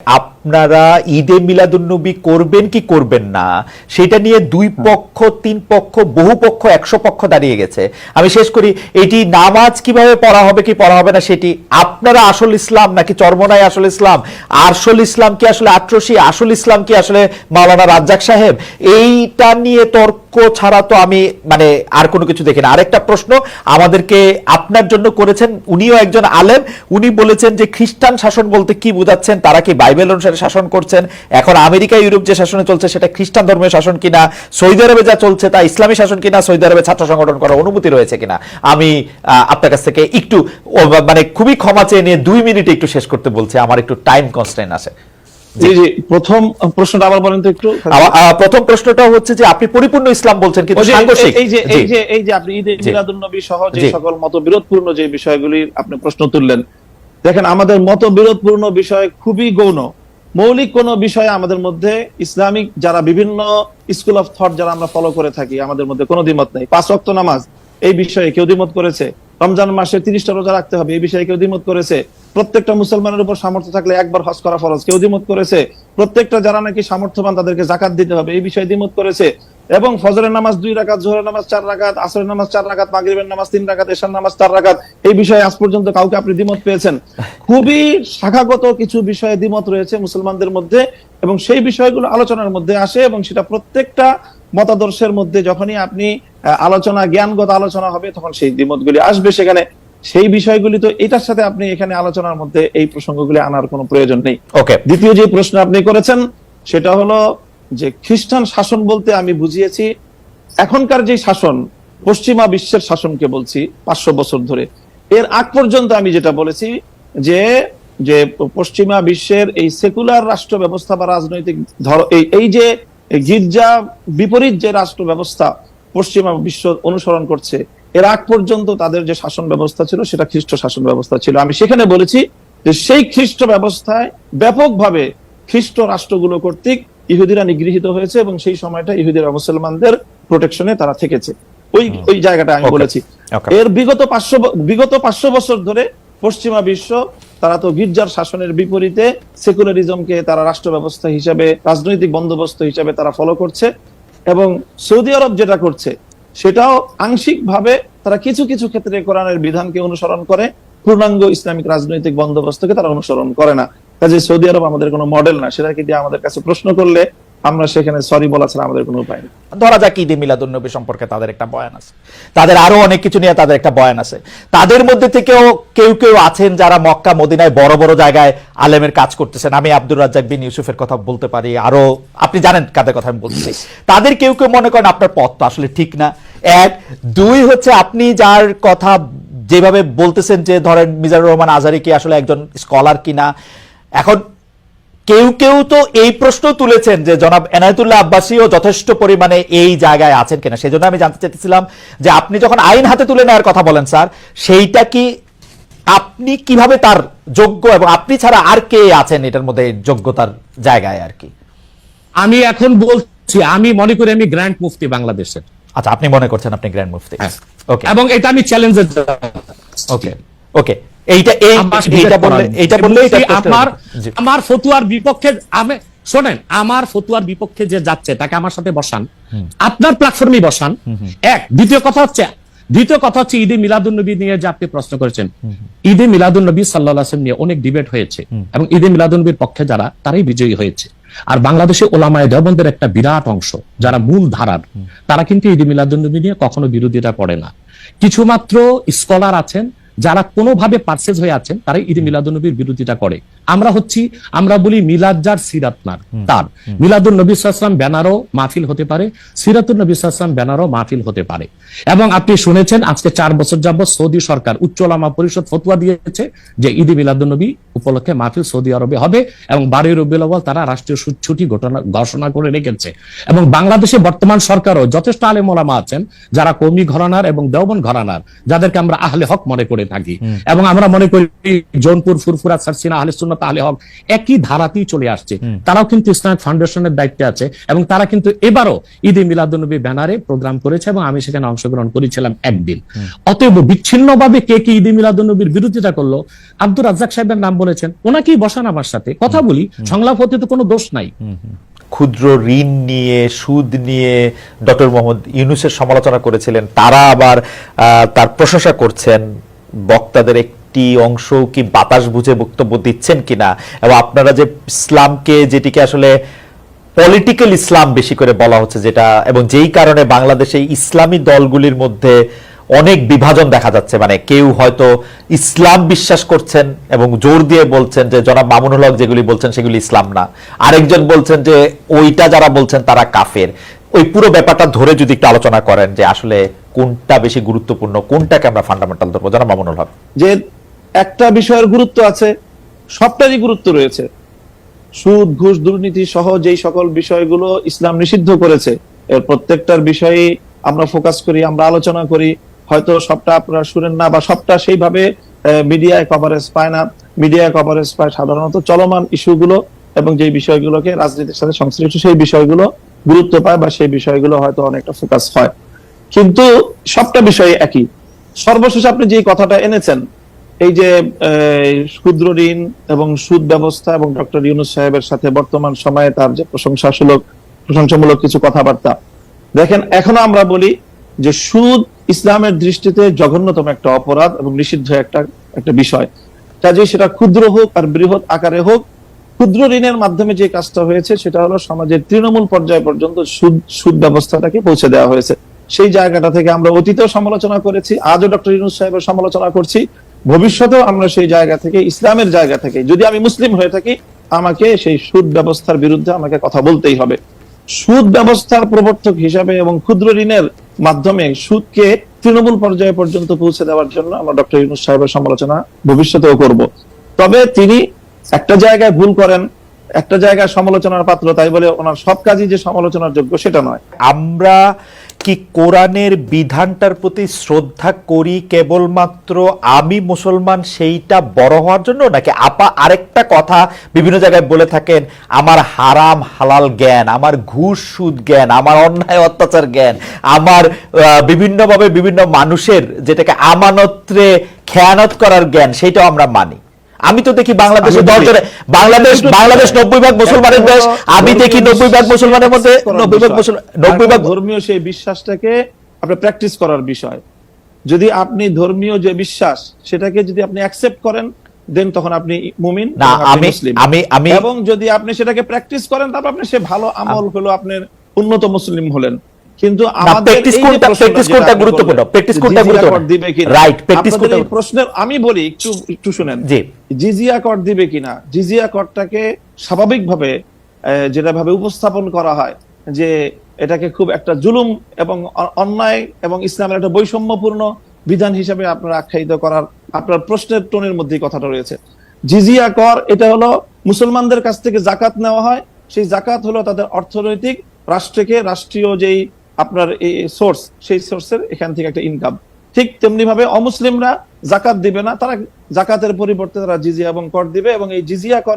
আপনারা ঈদে মিলাদুন্নবী করবেন কি করবেন না সেটা নিয়ে দুই পক্ষ, তিন পক্ষ, বহু পক্ষ, 100 পক্ষ দাঁড়িয়ে গেছে। আমি শেষ করি, এটি নামাজ কিভাবে পড়া হবে কি পড়া হবে না সেটি আপনারা আসল ইসলাম নাকি চরমনাই আসল ইসলাম, আসল ইসলাম কি আসলে আট্রসি, আসল ইসলাম কি আসলে মাওলানা রাজ্জাক সাহেব, এইটা নিয়ে তর্ক ছাড়া তো আমি আর কোনো কিছু দেখি না। আরেকটা প্রশ্ন আমাদেরকে আপনার জন্য করেছেন, উনিও একজন আলেম, উনি বলেছেন যে খ্রিস্টান শাসন বলতে কি বোঝাচ্ছেন, তারা কি বাইবেল অনুসারে শাসন করছেন, এখন আমেরিকা ইউরোপ যে শাসনে চলছে সেটা খ্রিস্টান ধর্মের শাসন কিনা, সৌদি আরবে যা চলছে তা ইসলামী শাসন কিনা, সৌদি আরবে ছাত্র সংগঠন করার অনুমতি রয়েছে কিনা। আমি আপনার কাছ থেকে একটু খুবই ক্ষমা চেয়ে নিয়ে 2 মিনিটে একটু শেষ করতে বলছি, আমার একটু টাইম কনস্ট্রেইন আছে। জি জি, প্রথম প্রশ্নটা আবার বলেন তো একটু। প্রথম প্রশ্নটা হচ্ছে যে আপনি পরিপূর্ণ ইসলাম বলছেন কিন্তু সাংঘর্ষিক, এই যে আপনি ঈদে মিলাদুন্নবী সহ যে সকল মতবিরোধপূর্ণ যে বিষয়গুলি আপনি প্রশ্ন তুললেন, দেখেন আমাদের মতবিরোধপূর্ণ বিষয় খুবই গৌণ। মৌলিক কোন বিষয়ে আমাদের মধ্যে ইসলামিক যারা বিভিন্ন স্কুল অফ থট যারা আমরা ফলো করে থাকি, আমাদের মধ্যে কোনো দ্বিমত নেই। 5 ওয়াক্ত নামাজ এই বিষয়ে কেউ দ্বিমত করেছে, রমজান মাসে 30টা রোজা রাখতে হবে এই বিষয়ে কেউ দ্বিমত করেছে, প্রত্যেকটা মুসলমানের উপর সামর্থ্য থাকলে একবার হজ করা ফরজ কেউ দ্বিমত করেছে, প্রত্যেকটা যারা নাকি সামর্থ্যবান তাদেরকে যাকাত দিতে হবে এই বিষয়ে দ্বিমত করেছে, এবং ফজরের নামাজ 2 রাকাত, জোহরের নামাজ 4 রাকাত, আসরের নামাজ 4 রাকাত, মাগরিবের নামাজ 3 রাকাত, এশার নামাজ 4 রাকাত, এই বিষয়ে আজ পর্যন্ত কাউকে আপনি দ্বিমত পেয়েছেন? খুবই শাখাগত কিছু বিষয়ে দ্বিমত রয়েছে মুসলমানদের মধ্যে, এবং সেই বিষয়গুলো আলোচনার মধ্যে আসে, এবং সেটা প্রত্যেকটা মতাদর্শের মধ্যে যখনই আপনি আলোচনা, জ্ঞানগত আলোচনা হবে তখন সেই দ্বিমতগুলি আসবে সেখানে। সেই বিষয়গুলি তো এটার সাথে আপনি এখানে আলোচনার মধ্যে এই প্রসঙ্গগুলি আনার কোনো প্রয়োজন নেই। ওকে, দ্বিতীয় যে প্রশ্ন আপনি করেছেন সেটা হলো যে খ্রিস্টান শাসন বলতে আমি বুঝিয়েছি এখনকার যে শাসন, পশ্চিমা বিশ্বের শাসনকে বলছি 500 বছর ধরে। এর আগ পর্যন্ত আমি যেটা বলেছি যে যে পশ্চিমা বিশ্বের এই সেকুলার রাষ্ট্র ব্যবস্থা বা রাজনৈতিক এই যে গির্জা বিপরীত যে রাষ্ট্র ব্যবস্থা পশ্চিমা বিশ্ব অনুসরণ করছে, এর আগ পর্যন্ত তাদের যে শাসন ব্যবস্থা ছিল সেটা খ্রিস্ট শাসন ব্যবস্থা ছিল। আমি সেখানে বলেছি যে সেই খ্রিস্ট ব্যবস্থায় ব্যাপকভাবে খ্রিস্ট রাষ্ট্রগুলো কর্তৃক ইহুদিরা নিগৃহীত হয়েছে, এবং সেই সময়টা ইহুদিরা মুসলমানদের প্রোটেকশনে তারা থেকেছে। ওই জায়গাটা আমি বলেছি। এর বিগত 500 বছর ধরে পশ্চিমা বিশ্ব তারা তো গির্জার শাসনের বিপরীতে সেকুলারিজমকে তারা রাষ্ট্র ব্যবস্থা হিসাবে, রাজনৈতিক বন্দোবস্ত হিসাবে তারা ফলো করছে, এবং সৌদি আরব যেটা করছে সেটাও আংশিক ভাবে তারা কিছু কিছু ক্ষেত্রে কোরআনের বিধানকে অনুসরণ করে, পূর্ণাঙ্গ ইসলামিক রাজনৈতিক বন্দোবস্তকে তারা অনুসরণ করে না। কাজে সৌদি আরব আমাদের কোনো মডেল না, সেটাকে দিয়ে আমাদের কাছে প্রশ্ন করলে আমরা সেখানে সরি বলা ছাড়া আমাদের কোনো উপায় নেই। ধরা যাক ঈদে মিলাদুন্নবী সম্পর্কে তাদের একটা বয়ান আছে, তাদের আরো অনেক কিছু নিয়ে তাদের একটা বয়ান আছে, তাদের মধ্যে থেকেও কেউ কেউ আছেন যারা মক্কা মদিনায় বড় বড় জায়গায় আলেমের কাজ করতেছেন। আমি আব্দুর রাজ্জাক বিন ইউসুফের কথা বলতে পারি, আরো আপনি জানেন কাদের কথা আমি বলছি। তাদের কেউ কেউ মনে করেন আপনার পথ তো আসলে ঠিক না। 1, 2 হচ্ছে আপনি যার কথা যেভাবে বলতেছেন যে ধরেন মিজানুর রহমান আজহারী কি আসলে একজন স্কলার কিনা। এখন কেউ কেউ তো এই প্রশ্ন তুলেছেন যে জনাব এনায়েতুল্লাহ আব্বাসীও যথেষ্ট পরিমাণে এই জায়গায় আছেন কিনা। সেজন্য আমি জানতে চাইতেছিলাম যে আপনি যখন আইন হাতে তুলে নেওয়ার কথা বলেন স্যার, সেইটা কি আপনি কিভাবে তার যোগ্য, এবং আপনি ছাড়া আর কে আছেন এটার মধ্যে যোগ্যতার জায়গায় আর কি? আমি এখন বলছি, আমি মনে করি আমি গ্র্যান্ড মুফতি বাংলাদেশের। আচ্ছা, আপনি মনে করছেন আপনি গ্র্যান্ড মুফতি? ওকে, এবং এটা আমি চ্যালেঞ্জের। ওকে ওকে, আমার ফতুয়ার বিপক্ষে শোনেন, আমার ফতুয়ার বিপক্ষে যে যাচ্ছে তাকে আমার সাথে বসান, আপনার প্ল্যাটফর্মে বসান। দ্বিতীয় কথা হচ্ছে ঈদে মিলাদুন্নবী নিয়ে যে আপনি প্রশ্ন করেছেন, ঈদে মিলাদুন্নবী সাল্লাল্লাহু আলাইহি ওয়াসাল্লাম নিয়ে অনেক ডিবেট হয়েছে, এবং ঈদে মিলাদুন্নবীর পক্ষে যারা তারাই বিজয়ী হয়েছে। আর বাংলাদেশে ওলামায়ে দেওবন্দের একটা বিরাট অংশ যারা মূল ধারার, তারা কিন্তু ঈদে মিলাদুন্নবী নিয়ে কখনো বিরোধিতা করে না। কিছু মাত্র স্কলার আছেন যারা কোনোভাবে পারসেজ হয়ে আছেন, তারাই ঈদে মিলাদুন্নবীর বিরোধিতা করে। আমরা বলি মিলাদ যার সিরাত নার তার, মিলাদুন নবী সাল্লাল্লাহু আলাইহি ওয়াসাল্লাম ব্যানারও মাহফিল হতে পারে, সিরাতুন নবী সাল্লাল্লাহু আলাইহি ওয়াসাল্লাম ব্যানারও মাহফিল হতে পারে। এবং আপনি শুনেছেন আজকে 4 বছর যাবত সৌদি সরকার উচ্চ ওলামা পরিষদ ফতোয়া দিয়েছে যে ঈদে মিলাদুন্নবী উপলক্ষে মাহফিল সৌদি আরবে হবে, এবং 12 রবিউল আউয়াল তারা রাষ্ট্রীয় ছুটি ঘোষণা করে রেখেছে। এবং বাংলাদেশে বর্তমান সরকারও যথেষ্ট আলেম ওলামা আছেন যারা কওমি ঘরানার এবং দেওবন্দ ঘরানার, যাদেরকে আমরা আহলে হক মনে করে থাকি, এবং আমরা মনে করি জৌনপুর, ফুরফুরা, সারসিনা, আহলে সুন্নাত, আহলে হক একই ধারাতেই চলে আসছে। তারাও কিন্তু ইসলামিক ফাউন্ডেশনের দায়িত্বে আছে, এবং তারা কিন্তু এবারও ঈদে মিলাদুন্নবী ব্যানারে প্রোগ্রাম করেছে, এবং আমি সেখানে অংশগ্রহণ করেছিলাম একদিন। অতএব বিচ্ছিন্নভাবে কে কে ঈদে মিলাদুন্নবীর বিরোধিতা করলো, আব্দুর রাজ্জাক সাহেবের নাম বলেছেন, ওনাকেই বসান আমার সাথে কথা বলি, সংলাপ হতে তো কোনো দোষ নাই। ক্ষুদ্র ঋণ নিয়ে, সুদ নিয়ে ডক্টর মোহাম্মদ ইউনূসের সমালোচনা করেছিলেন, তারা আবার তার প্রশংসা করছেন। বক্তাদের একটি অংশ কি বাতাস বুঝে বক্তব্য দিচ্ছেন কিনা, এবং আপনারা যে ইসলামকে, যেটিকে আসলে পলিটিক্যাল ইসলাম বেশি করে বলা হচ্ছে, যেটা, এবং যেই কারণে বাংলাদেশে ইসলামী দলগুলির মধ্যে অনেক বিভাজন দেখা যাচ্ছে, মানে কেউ হয়তো ইসলাম বিশ্বাস করছেন এবং জোর দিয়ে বলছেন যে জনাব মামুনুল হক যেগুলি বলছেন সেগুলি ইসলাম না, আরেকজন বলছেন যে ওইটা যারা বলছেন তারা কাফের। ওই পুরো ব্যাপারটা ধরে যদি একটু আলোচনা করেন যে আসলে কোনটা বেশি গুরুত্বপূর্ণ, কোনটাকে আমরা ফান্ডামেন্টাল ধরবো, জনাব মামুনুল হক। যে একটা বিষয়ের গুরুত্ব আছে, সবটারই গুরুত্ব রয়েছে। সুদ, ঘুষ, দুর্নীতি সহ যেই সকল বিষয়গুলো ইসলাম নিষিদ্ধ করেছে, এর প্রত্যেকটার বিষয়ে আমরা ফোকাস করি, আমরা আলোচনা করি। হয়তো সবটা আপনারা শুনেন না, বা সবটা সেইভাবে মিডিয়ায় কভারেজ পায় না। মিডিয়ায় কভারেজ পায় সাধারণত চলমান ইস্যুগুলো, এবং যে বিষয়গুলোকে রাজনীতির সাথে সংশ্লিষ্ট সেই বিষয়গুলো গুরুত্ব পায়, বা সেই বিষয়গুলো হয়তো অনেকটা ফোকাস হয়। কিন্তু সবটা বিষয় একই। সর্বশেষ আপনি যে কথাটা এনেছেন, এই যে ক্ষুদ্র ঋণ এবং সুদ ব্যবস্থা, এবং ডক্টর ইউনূস সাহেবের সাথে বর্তমান সময়ে তার যে প্রশংসামূলক কিছু কথাবার্তা, দেখেন এখনো আমরা বলি যে সুদ ইসলামের দৃষ্টিতে জঘন্যতম একটা অপরাধ এবং নিষিদ্ধ একটা বিষয়। কাজে সেটা ক্ষুদ্র হোক আর বৃহৎ আকারে হোক, ক্ষুদ্র ঋণের মাধ্যমে যে কাজটা হয়েছে সেটা হলো সমাজের তৃণমূল পর্যায় পর্যন্ত সুদ ব্যবস্থাটাকে পৌঁছে দেওয়া হয়েছে। সেই জায়গাটা থেকে আমরা অতীতেও সমালোচনা করেছি, আজও ডক্টর ইউনূস সাহেবের সমালোচনা করছি, ভবিষ্যতেও আমরা সেই জায়গা থেকে, ইসলামের জায়গা থেকে, যদি আমি মুসলিম হয়ে থাকি, আমাকে সেই সুদ ব্যবস্থার বিরুদ্ধে আমাকে কথা বলতেই হবে। সুদ ব্যবস্থার প্রবর্তক হিসাবে এবং ক্ষুদ্র ঋণের মাধ্যমে সুদকে তৃণমূল পর্যায়ে পর্যন্ত পৌঁছে দেওয়ার জন্য আমরা ডক্টর ইউনূস সাহেবের সমালোচনা ভবিষ্যতেও করব। তবে তিনি একটা জায়গায় ভুল করেন, একটা জায়গায় সমালোচনার পাত্র, তাই বলে ওনার সব কাজই যে সমালোচনার যোগ্য সেটা নয়। আমরা কি কোরআনের বিধানটার প্রতি শ্রদ্ধা করি কেবলমাত্র আমি মুসলমান সেইটা বড় হওয়ার জন্য, নাকি আপা আরেকটা কথা বিভিন্ন জায়গায় বলে থাকেন, আমার হারাম হালাল জ্ঞান, আমার ঘুষ সুদ জ্ঞান, আমার অন্যায় অত্যাচার জ্ঞান, আমার বিভিন্নভাবে বিভিন্ন মানুষের যেটাকে আমানত্রে খেয়ানত করার জ্ঞান, সেইটাও আমরা মানি। আমি তো দেখি বাংলাদেশে বাংলাদেশ 90% মুসলমানের দেশ, আমি দেখি 90% মুসলমানের মধ্যে 90% ধর্মীয় সেই বিশ্বাসটাকে আপনি প্র্যাকটিস করার বিষয়। যদি আপনি ধর্মীয় যে বিশ্বাস সেটাকে যদি আপনি অ্যাকসেপ্ট করেন, দেন তখন আপনি মুমিন না, আমি এবং যদি আপনি সেটাকে প্র্যাকটিস করেন, তারপর আপনি সে ভালো আমল হলো, আপনি উন্নত মুসলিম হলেন। কিন্তু আমাদের প্রশ্নের আমি বলি একটু শুনেন, জিজিয়া কর দিবে কিনা, জিজিয়া করটাকে স্বাভাবিকভাবে যেটা ভাবে উপস্থাপন করা হয় যে এটাকে খুব একটা জুলুম এবং অন্যায় এবং ইসলামের একটা বৈষম্যপূর্ণ বিধান হিসেবে আপনার আখ্যায়িত করার আপনার প্রশ্নের টোনের মধ্যে কথাটা রয়েছে। জিজিয়া কর এটা হলো মুসলমানদের কাছ থেকে জাকাত নেওয়া হয়, সেই জাকাত হলো তাদের অর্থনৈতিক রাষ্ট্রীয় যেই আপনার এই সোর্স, সেই সোর্সের এখান থেকে একটা ইনকাম। ঠিক তেমনি ভাবে অমুসলিমরা জাকাত দিবে না, তারা জাকাতের পরিবর্তে তারা জিজিয়া এবং কর দিবে, এবং এই জিজিয়া করের